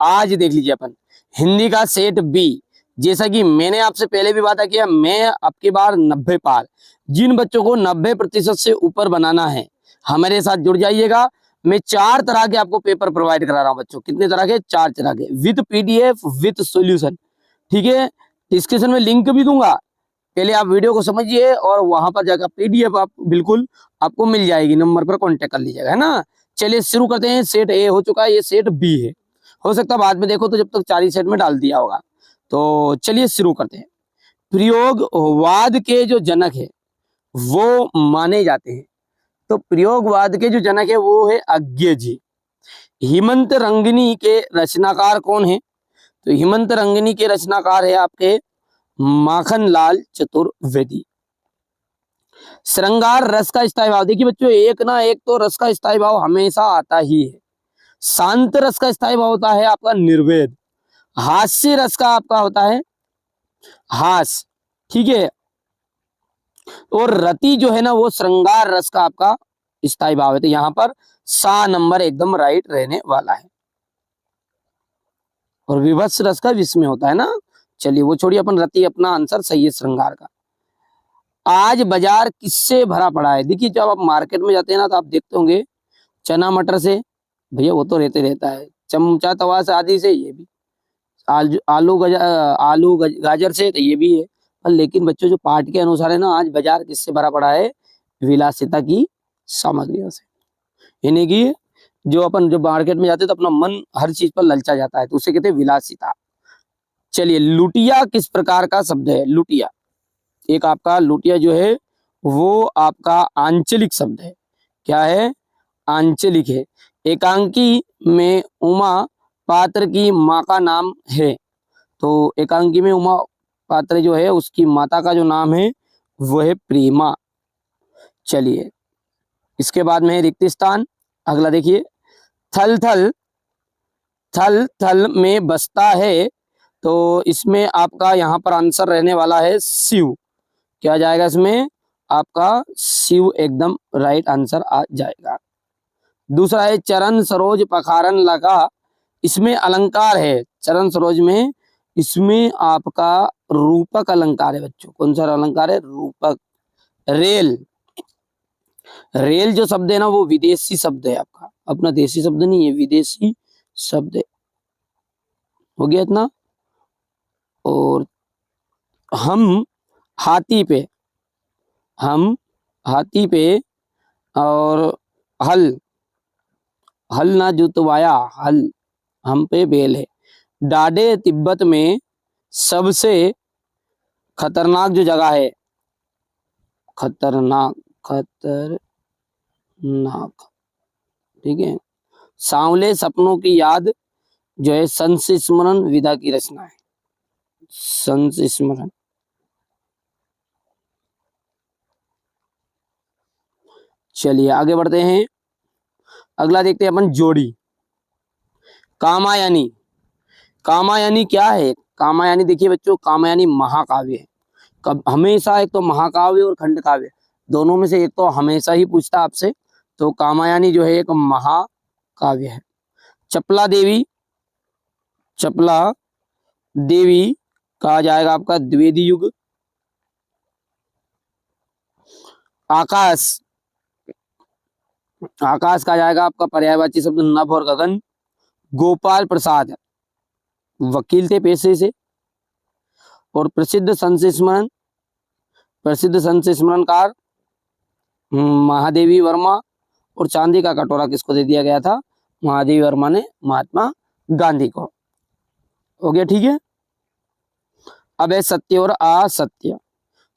आज देख लीजिए अपन हिंदी का सेट बी, जैसा कि मैंने आपसे पहले भी वादा किया, मैं आपकी बार 90 पार, जिन बच्चों को 90% से ऊपर बनाना है हमारे साथ जुड़ जाइएगा। मैं 4 तरह के आपको पेपर प्रोवाइड करा रहा हूं बच्चों। कितने तरह के? 4 तरह के, विद पीडीएफ विद सॉल्यूशन। ठीक है, डिस्क्रिप्शन में लिंक भी दूंगा, पहले आप वीडियो को समझिए और वहां पर जाकर पीडीएफ आप बिल्कुल आपको मिल जाएगी, नंबर पर कांटेक्ट कर लीजिएगा, है ना। चलिए शुरू करते हैं। सेट ए हो चुका है, ये सेट बी है। हो सकता है बाद में देखो तो जब तक 4 ही सेट में डाल दिया होगा। तो चलिए शुरू करते हैं। प्रयोगवाद के जो जनक है वो माने जाते हैं, तो प्रयोगवाद के जो जनक है वो है अज्ञे जी। हेमंत रंगिनी के रचनाकार कौन है? तो हेमंत रंगिनी के रचनाकार है आपके माखनलाल चतुर्वेदी। श्रृंगार रस का स्थायी भाव, देखिए बच्चों एक ना एक तो रस का स्थायी भाव हमेशा आता ही है। शांत रस का स्थायी भाव होता है आपका निर्वेद। हास्य रस का आपका होता है हास, ठीक है। और रति जो है ना वो श्रृंगार रस का आपका स्थायी भाव है। तो यहां पर सा नंबर एकदम राइट रहने वाला है। और विभत्स रस का विस्मय होता है ना। चलिए वो छोड़िए, अपन रति अपना आंसर सही है श्रृंगार का। आज बाजार किससे भरा पड़ा है? देखिए जब आप मार्केट में जाते हैं ना तो आप देखते होंगे चना मटर से, भैया वो तो रहता है, चमचा तवा से आदि से, ये भी आलू गाजर से, तो ये भी है। पर लेकिन बच्चों जो पाठ के अनुसार है ना, आज बाजार किससे भरा पड़ा है? विलासिता की सामग्रियों से। यानी कि जो अपन जो मार्केट में जाते हैं तो अपना मन हर चीज पर ललचा जाता है, तो उसे कहते हैं विलासिता। चलिए लुटिया किस प्रकार का शब्द है? लुटिया एक आपका लुटिया जो है वो आपका आंचलिक शब्द है। क्या है? आंचलिक है। एकांकी में उमा पात्र की माँ का नाम है, तो एकांकी में उमा पात्र जो है उसकी माता का जो नाम है वो है प्रेमा। चलिए इसके बाद में है रिक्त स्थान। अगला देखिए, थल थल थल थल में बसता है, तो इसमें आपका यहाँ पर आंसर रहने वाला है शिव। क्या जाएगा इसमें? आपका शिव एकदम राइट आंसर आ जाएगा। दूसरा है चरण सरोज पखारन लगा, इसमें अलंकार है चरण सरोज में, इसमें आपका रूपक अलंकार है बच्चों। कौन सा अलंकार है? रूपक। रेल, रेल जो शब्द है ना वो विदेशी शब्द है आपका, अपना देशी शब्द नहीं है, विदेशी शब्द है। हो गया इतना। और हम हाथी पे, हम हाथी पे, और हल, हल ना जुतवाया, हल हम पे बेल है। डाडे तिब्बत में सबसे खतरनाक जो जगह है, खतरनाक, खतरनाक, ठीक है। सांवले सपनों की याद जो है संस्मरण विधा की रचना है, संस्मरण। चलिए आगे बढ़ते हैं। अगला देखते हैं अपन जोड़ी। कामायनी, कामायनी क्या है? कामायनी देखिए बच्चों, कामायनी महाकाव्य है। कब हमेशा एक तो महाकाव्य और खंड काव्य दोनों में से एक तो हमेशा ही पूछता आपसे, तो कामायनी जो है एक महाकाव्य है। चपला देवी, चपला देवी कहा जाएगा आपका द्विवेदी युग। आकाश, आकाश कहा जाएगा आपका पर्यायवाची शब्द नभ और गगन। गोपाल प्रसाद वकील थे पेशे से। और प्रसिद्ध संस्मरण, प्रसिद्ध संस्मरणकार महादेवी वर्मा। और चांदी का कटोरा किसको दे दिया गया था? महादेवी वर्मा ने महात्मा गांधी को। हो गया, ठीक है। अब है सत्य और असत्य।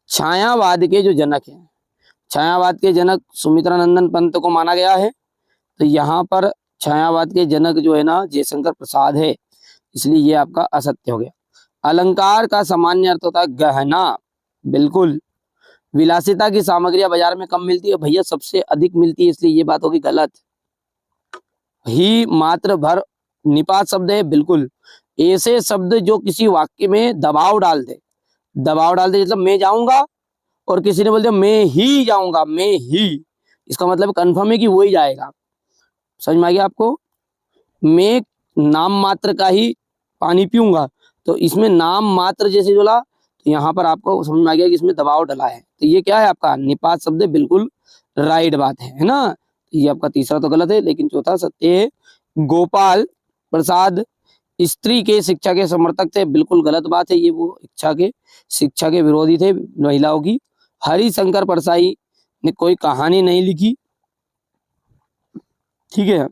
छायावाद के जो जनक हैं, छायावाद के जनक सुमित्रानंदन पंत को माना गया है, तो यहाँ पर छायावाद के जनक जो है ना जयशंकर प्रसाद है, इसलिए ये आपका असत्य हो गया। अलंकार का सामान्य अर्थ होता है गहना, बिल्कुल। विलासिता की सामग्रियां बाजार में कम मिलती है, भैया सबसे अधिक मिलती है, इसलिए ये बात होगी गलत। ही मात्र भर निपात शब्द है, बिल्कुल। ऐसे शब्द जो किसी वाक्य में दबाव डाल दे, दबाव डाल दे, मतलब मैं जाऊंगा और किसी ने बोल दिया मैं ही जाऊंगा, मैं ही, इसका मतलब कंफर्म है कि वो ही जाएगा। समझ में आ गया आपको? मैं नाम मात्र का ही पानी पीऊंगा, तो इसमें नाम मात्र जैसे बोला तो यहाँ पर आपको समझ में आ गया कि इसमें दबाव डला है, तो ये क्या है आपका निपात शब्द है, बिल्कुल राइट बात है ना। ये आपका तीसरा तो गलत है, लेकिन चौथा सत्य है। गोपाल प्रसाद स्त्री के शिक्षा के समर्थक थे, बिल्कुल गलत बात है, ये वो शिक्षा के विरोधी थे महिलाओं की। हरिशंकर परसाई ने कोई कहानी नहीं लिखी, ठीक है,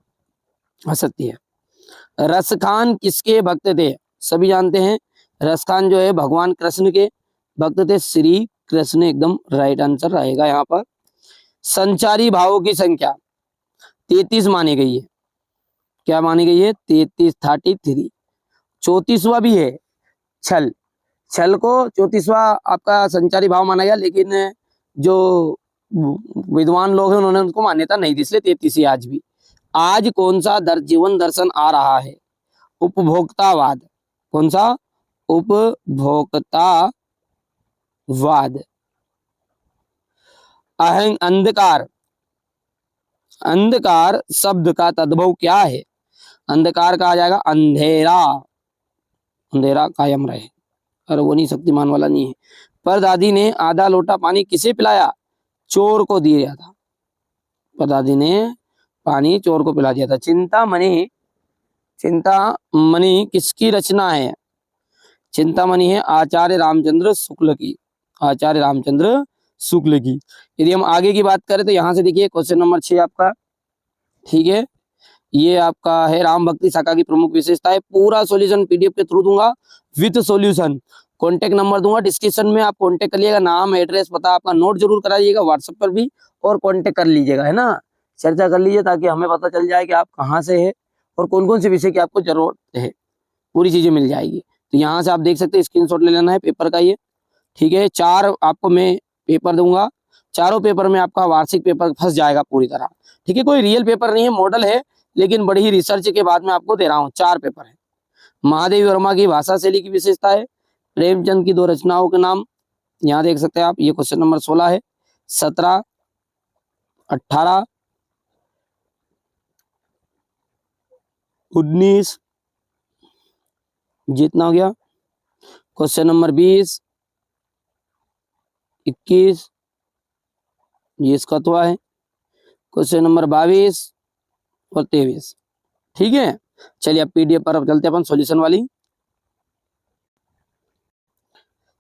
असत्य है। रसखान किसके भक्त थे? सभी जानते हैं रसखान जो है भगवान कृष्ण के भक्त थे, श्री कृष्ण, एकदम राइट आंसर रहेगा यहाँ पर। संचारी भावों की संख्या 33 मानी गई है, क्या मानी गई है? 33 34वां भी है छल, छल को 34वां आपका संचारी भाव माना गया, लेकिन जो विद्वान लोग हैं उन्होंने उनको मान्यता नहीं दी, इसलिए 33 ही आज भी। आज कौन सा जीवन दर्शन आ रहा है? उपभोक्तावाद। कौन सा? उपभोक्तावाद। अंधकार, अंधकार शब्द का तद्भव क्या है? अंधकार कहा जाएगा अंधेरा, अंधेरा कायम रहे, और वो नहीं शक्तिमान वाला नहीं है। परदादी ने आधा लोटा पानी किसे पिलाया? चोर को दिया था, परदादी ने पानी चोर को पिला दिया था। चिंतामणि, चिंतामणि किसकी रचना है? चिंतामणि है आचार्य रामचंद्र शुक्ल की, आचार्य रामचंद्र शुक्ल की। यदि हम आगे की बात करें तो यहाँ से देखिए क्वेश्चन नंबर 6 आपका, ठीक है, ये आपका है राम भक्ति शाखा की प्रमुख विशेषता है। पूरा सॉल्यूशन पीडीएफ के थ्रू दूंगा विद सॉल्यूशन, कॉन्टेक्ट नंबर दूंगा डिस्क्रिप्शन में, आप कॉन्टेक्ट करिएगा, नाम एड्रेस पता आपका नोट जरूर कराइएगा व्हाट्सएप पर भी, और कॉन्टेक्ट कर लीजिएगा, है ना, चर्चा कर लीजिए ताकि हमें पता चल जाए कि आप कहाँ से है और कौन कौन से विषय की आपको जरूरत है, पूरी चीजें मिल जाएगी। तो यहाँ से आप देख सकते हैं, स्क्रीनशॉट ले लेना है पेपर का ये, ठीक है। 4 आपको मैं पेपर दूंगा, चारों पेपर में आपका वार्षिक पेपर फंस जाएगा पूरी तरह, ठीक है। कोई रियल पेपर नहीं है, मॉडल है, लेकिन बड़ी ही रिसर्च के बाद में आपको दे रहा हूँ। 4 पेपर है। महादेवी वर्मा की भाषा शैली की विशेषता है। प्रेमचंद की 2 रचनाओं के नाम यहाँ देख सकते हैं आप, ये क्वेश्चन नंबर 16 है। 17, 18, 19, जितना हो गया। क्वेश्चन नंबर 20, 21, ये इसका तो है। क्वेश्चन नंबर 22 और 23, ठीक है। चलिए अब पीडीएफ पर अब चलते हैं अपन सॉल्यूशन वाली।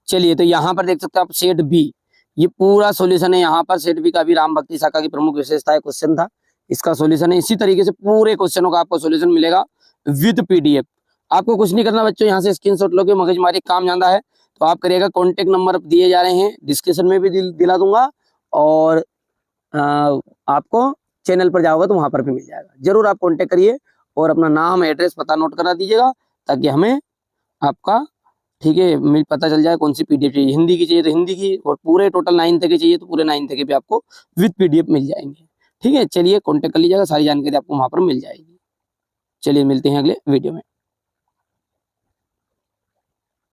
चलिए तो यहाँ पर देख सकते हैं आप सेट बी, ये पूरा सॉल्यूशन है। यहाँ पर सेट बी का भी राम भक्ति शाखा की प्रमुख विशेषता है क्वेश्चन था, इसका सॉल्यूशन है। इसी तरीके से पूरे क्वेश्चनों का आपको सॉल्यूशन मिलेगा विद पीडीएफ। आपको कुछ नहीं करना बच्चों, यहाँ से स्क्रीनशॉट लोगे, मगजमारी काम ज्यादा है तो आप करिएगा। कॉन्टेक्ट नंबर दिए जा रहे हैं, डिस्क्रिप्शन में भी दिला दूंगा, और आपको चैनल पर जाओगे तो वहां पर भी मिल जाएगा। जरूर आप कॉन्टेक्ट करिए और अपना नाम एड्रेस पता नोट करा दीजिएगा, ताकि हमें आपका, ठीक है, मिल पता चल जाए कौन सी पीडीएफ चाहिए। हिंदी की चाहिए तो हिंदी की, और पूरे टोटल 9 तक के चाहिए तो पूरे 9 तक के भी आपको विद पीडीएफ मिल जाएंगे, ठीक है। चलिए कॉन्टेक्ट कर लीजिएगा, सारी जानकारी आपको वहां पर मिल जाएगी। चलिए मिलते हैं अगले वीडियो में।